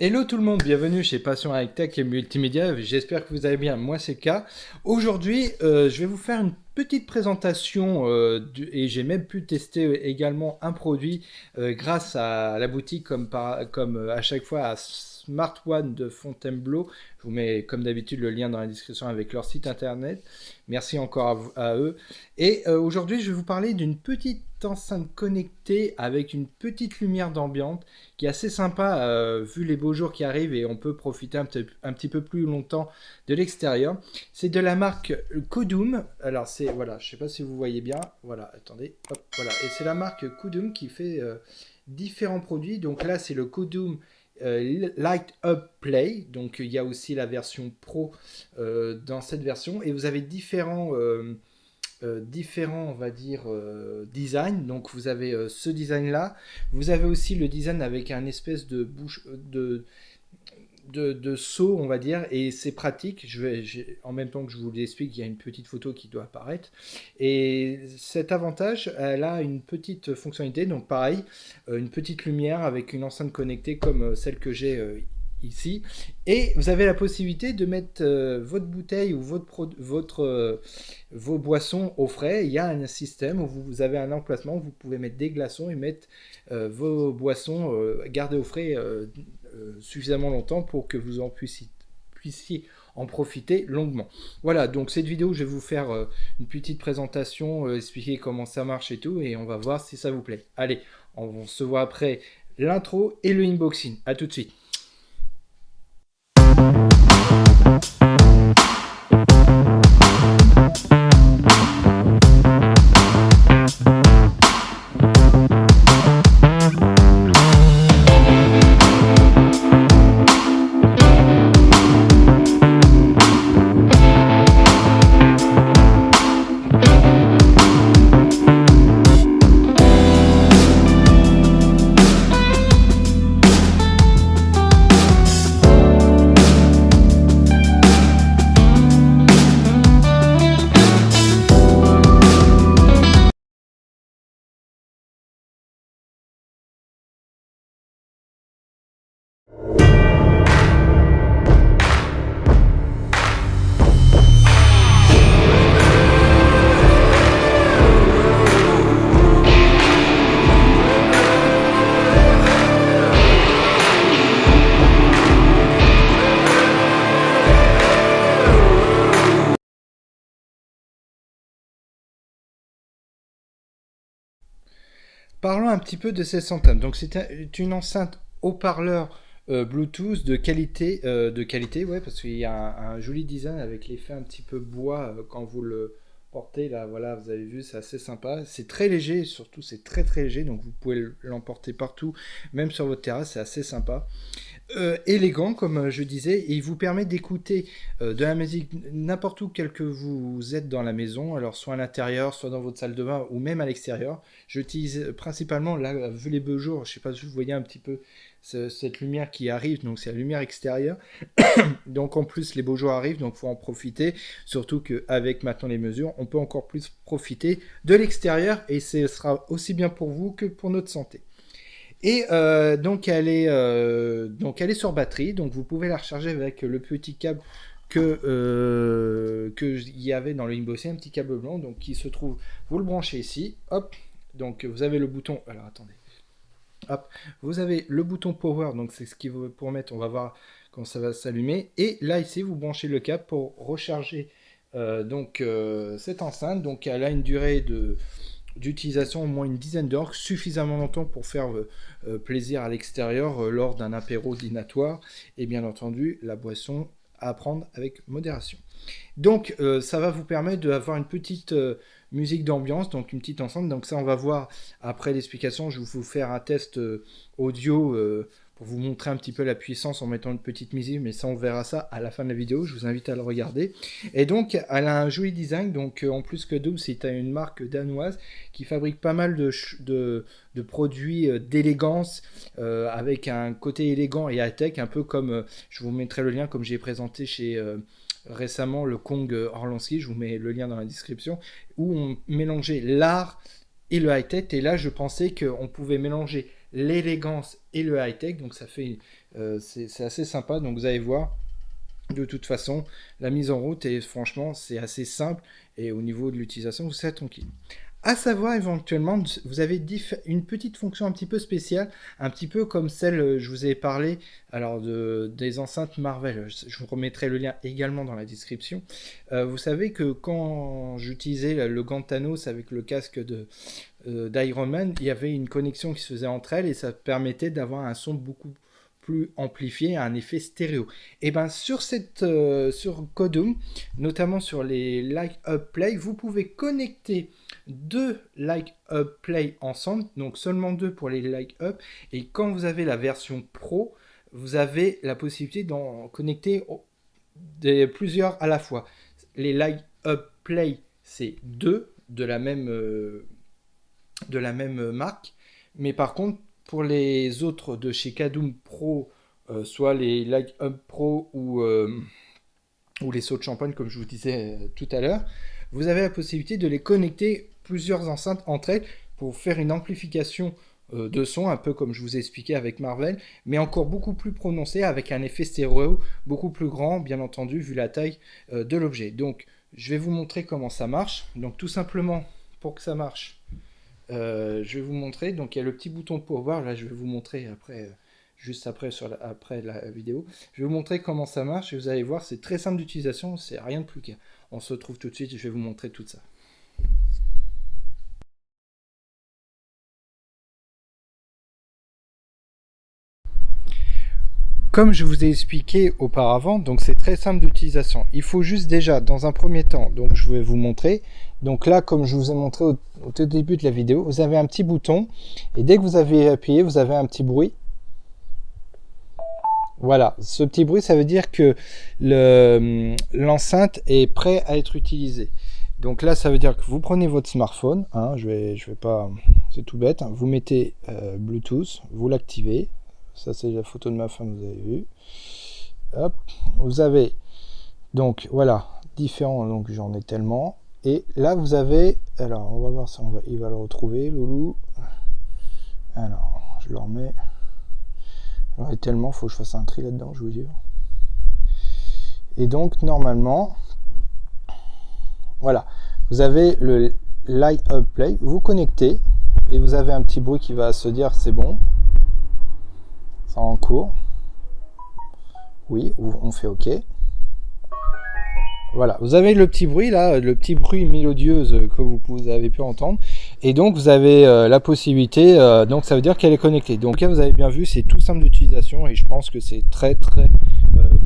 Hello tout le monde, bienvenue chez Passion High Tech et Multimédia, j'espère que vous allez bien, moi c'est le cas. Aujourd'hui, je vais vous faire une petite présentation et j'ai même pu tester également un produit grâce à la boutique comme à chaque fois à Smart One de Fontainebleau. Je vous mets comme d'habitude le lien dans la description avec leur site internet. Merci encore à eux. Et aujourd'hui, je vais vous parler d'une petite enceinte connectée avec une petite lumière d'ambiance qui est assez sympa vu les beaux jours qui arrivent et on peut profiter un petit peu plus longtemps de l'extérieur. C'est de la marque Kudum. Alors c'est voilà, je sais pas si vous voyez bien. Voilà, attendez, hop, voilà. Et c'est la marque Kudum qui fait différents produits. Donc là, c'est le Kudum Light Up Play. Donc il y a aussi la version Pro dans cette version et vous avez différents, on va dire, designs. Donc vous avez ce design-là. Vous avez aussi le design avec un espèce de bouche de seau, on va dire, et c'est pratique. En même temps que je vous l'explique, il y a une petite photo qui doit apparaître. Et cet avantage, elle a une petite fonctionnalité, donc pareil, une petite lumière avec une enceinte connectée comme celle que j'ai ici. Et vous avez la possibilité de mettre votre bouteille ou vos boissons au frais. Il y a un système où vous avez un emplacement où vous pouvez mettre des glaçons et mettre vos boissons garder au frais suffisamment longtemps pour que vous en puissiez en profiter longuement. Voilà, donc cette vidéo, je vais vous faire une petite présentation, expliquer comment ça marche et tout, et on va voir si ça vous plaît. Allez, on se voit après l'intro et le unboxing. À tout de suite. Parlons un petit peu de cette enceinte. Donc c'est une enceinte haut-parleur Bluetooth de qualité, ouais, parce qu'il y a un joli design avec l'effet un petit peu bois quand vous le portez là, voilà, vous avez vu, c'est assez sympa. C'est très léger, surtout c'est très très léger, donc vous pouvez l'emporter partout, même sur votre terrasse, c'est assez sympa. Élégant comme je disais, et il vous permet d'écouter de la musique n'importe où quel que vous êtes dans la maison, alors soit à l'intérieur, soit dans votre salle de bain ou même à l'extérieur. J'utilise principalement, là, vu les beaux jours, je sais pas si vous voyez un petit peu cette lumière qui arrive, donc c'est la lumière extérieure. Donc en plus les beaux jours arrivent, donc faut en profiter, surtout qu'avec maintenant les mesures, on peut encore plus profiter de l'extérieur et ce sera aussi bien pour vous que pour notre santé. Et donc elle est sur batterie, donc vous pouvez la recharger avec le petit câble que il y avait dans le unboxing, un petit câble blanc, donc qui se trouve, vous le branchez ici, hop, donc vous avez le bouton, alors attendez, hop, vous avez le bouton power, donc c'est ce qu'il faut pour mettre, on va voir quand ça va s'allumer, et là ici vous branchez le câble pour recharger cette enceinte, donc elle a une durée d'utilisation au moins une dizaine d'heures, suffisamment longtemps pour faire plaisir à l'extérieur lors d'un apéro dînatoire et bien entendu la boisson à prendre avec modération. Donc ça va vous permettre d'avoir une petite musique d'ambiance, donc une petite enceinte. Donc ça on va voir après l'explication, je vais vous faire un test audio pour vous montrer un petit peu la puissance en mettant une petite musique, mais ça on verra ça à la fin de la vidéo, je vous invite à le regarder. Et donc elle a un joli design, donc en plus que Doom c'est une marque danoise qui fabrique pas mal de produits d'élégance avec un côté élégant et high-tech, un peu comme, je vous mettrai le lien comme j'ai présenté chez récemment le Kong Orlansky, je vous mets le lien dans la description, où on mélangeait l'art et le high-tech, et là je pensais qu'on pouvait mélanger l'élégance et le high-tech. Donc ça fait, c'est assez sympa. Donc vous allez voir, de toute façon, la mise en route, et franchement, c'est assez simple. Et au niveau de l'utilisation, vous serez tranquille. À savoir, éventuellement, vous avez une petite fonction un petit peu spéciale, un petit peu comme celle, je vous ai parlé, alors des enceintes Marvel. Je vous remettrai le lien également dans la description. Vous savez que quand j'utilisais le gant Thanos avec le casque d'Iron Man, il y avait une connexion qui se faisait entre elles et ça permettait d'avoir un son beaucoup plus amplifié, un effet stéréo. Et bien sur Codum, notamment sur les Like Up Play, vous pouvez connecter deux Like Up Play ensemble, donc seulement deux pour les Like Up, et quand vous avez la version Pro, vous avez la possibilité d'en connecter plusieurs à la fois. Les Like Up Play, c'est deux de la même marque, mais par contre, pour les autres de chez Kadum Pro, soit les Like Up Pro ou les sauts de champagne, comme je vous disais tout à l'heure, vous avez la possibilité de les connecter plusieurs enceintes entre elles pour faire une amplification de son, un peu comme je vous ai expliqué avec Marvel, mais encore beaucoup plus prononcé avec un effet stéréo beaucoup plus grand, bien entendu, vu la taille de l'objet. Donc, je vais vous montrer comment ça marche. Donc, tout simplement, pour que ça marche, je vais vous montrer. Donc, il y a le petit bouton Power. Là, je vais vous montrer après, juste après, après la vidéo. Je vais vous montrer comment ça marche et vous allez voir, c'est très simple d'utilisation, c'est rien de plus qu'à. On se retrouve tout de suite, je vais vous montrer tout ça. Comme je vous ai expliqué auparavant, donc c'est très simple d'utilisation. Il faut juste déjà, dans un premier temps, donc je vais vous montrer. Donc là, comme je vous ai montré au tout début de la vidéo, vous avez un petit bouton et dès que vous avez appuyé, vous avez un petit bruit. Voilà, ce petit bruit, ça veut dire que l'enceinte est prête à être utilisée. Donc là, ça veut dire que vous prenez votre smartphone, hein, je vais pas, c'est tout bête, hein, vous mettez Bluetooth, vous l'activez. Ça, c'est la photo de ma femme, vous avez vu. Hop, vous avez donc voilà différents, donc j'en ai tellement. Et là, vous avez, alors on va voir si il va le retrouver, Loulou. Alors, je le remets. J'en ai tellement, faut que je fasse un tri là-dedans, je vous jure. Et donc, normalement, voilà, vous avez le Light Up Play, vous connectez, et vous avez un petit bruit qui va se dire c'est bon, c'est en cours. Oui, on fait OK. Voilà, vous avez le petit bruit là, le petit bruit mélodieux que vous avez pu entendre. Et donc vous avez la possibilité, donc ça veut dire qu'elle est connectée. Donc là vous avez bien vu, c'est tout simple d'utilisation et je pense que c'est très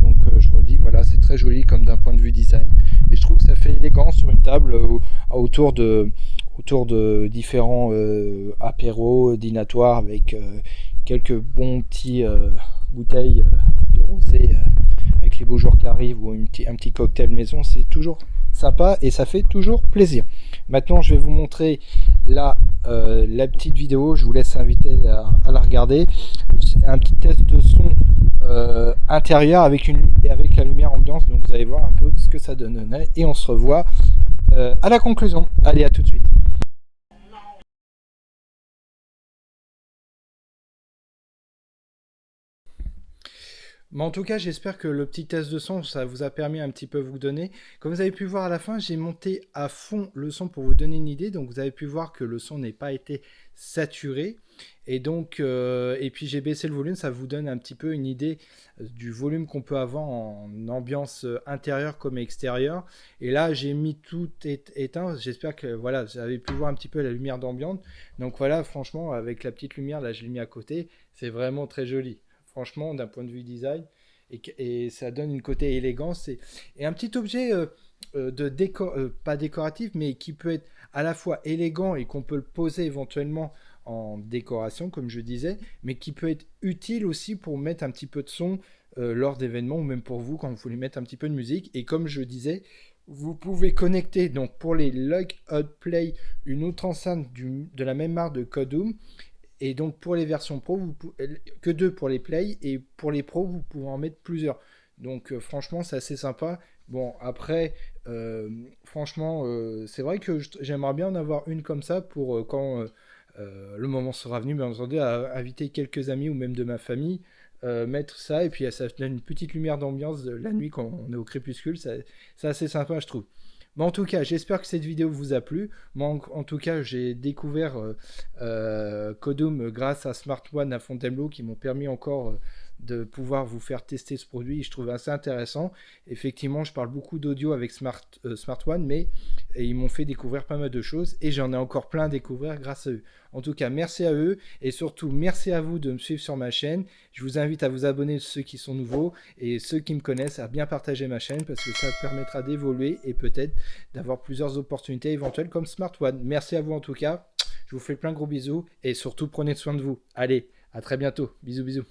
donc je redis, voilà, c'est très joli comme d'un point de vue design. Et je trouve que ça fait élégant sur une table autour de différents apéros dînatoires avec quelques bons petits bouteilles de rosé avec les beaux jours qui arrivent ou un petit cocktail maison, c'est toujours sympa et ça fait toujours plaisir. Maintenant, je vais vous montrer la petite vidéo. Je vous laisse inviter à la regarder. C'est un petit test de son intérieur avec la lumière ambiance. Donc, vous allez voir un peu ce que ça donne. Et on se revoit à la conclusion. Allez, à tout de suite. Mais en tout cas, j'espère que le petit test de son, ça vous a permis un petit peu vous donner. Comme vous avez pu voir à la fin, j'ai monté à fond le son pour vous donner une idée. Donc vous avez pu voir que le son n'est pas été saturé. Et donc, et puis j'ai baissé le volume, ça vous donne un petit peu une idée du volume qu'on peut avoir en ambiance intérieure comme extérieure. Et là, j'ai mis tout éteint. J'espère que voilà, vous avez pu voir un petit peu la lumière d'ambiance. Donc voilà, franchement, avec la petite lumière, là, je l'ai mis à côté. C'est vraiment très joli. Franchement, d'un point de vue design, et ça donne une côté élégance et un petit objet de décor, pas décoratif, mais qui peut être à la fois élégant et qu'on peut le poser éventuellement en décoration, comme je disais, mais qui peut être utile aussi pour mettre un petit peu de son lors d'événements ou même pour vous quand vous voulez mettre un petit peu de musique. Et comme je disais, vous pouvez connecter donc pour les Lug Out Play une autre enceinte de la même marque de Codum. Et donc pour les versions Pro, que deux pour les Play, et pour les Pro, vous pouvez en mettre plusieurs. Donc franchement, c'est assez sympa. Bon, après, franchement, c'est vrai que j'aimerais bien en avoir une comme ça pour quand le moment sera venu, bien entendu, à inviter quelques amis ou même de ma famille, mettre ça, et puis ça donne une petite lumière d'ambiance de la nuit quand on est au crépuscule, c'est assez sympa, je trouve. Mais en tout cas, j'espère que cette vidéo vous a plu. Moi, en tout cas, j'ai découvert Codum grâce à Smart One à Fontainebleau qui m'ont permis encore de pouvoir vous faire tester ce produit. Je trouve assez intéressant. Effectivement, je parle beaucoup d'audio avec Smart One, mais ils m'ont fait découvrir pas mal de choses et j'en ai encore plein à découvrir grâce à eux. En tout cas, merci à eux et surtout merci à vous de me suivre sur ma chaîne. Je vous invite à vous abonner, ceux qui sont nouveaux, et ceux qui me connaissent à bien partager ma chaîne parce que ça permettra d'évoluer et peut-être d'avoir plusieurs opportunités éventuelles comme Smart One. Merci à vous en tout cas. Je vous fais plein de gros bisous et surtout prenez soin de vous. Allez, à très bientôt. Bisous bisous.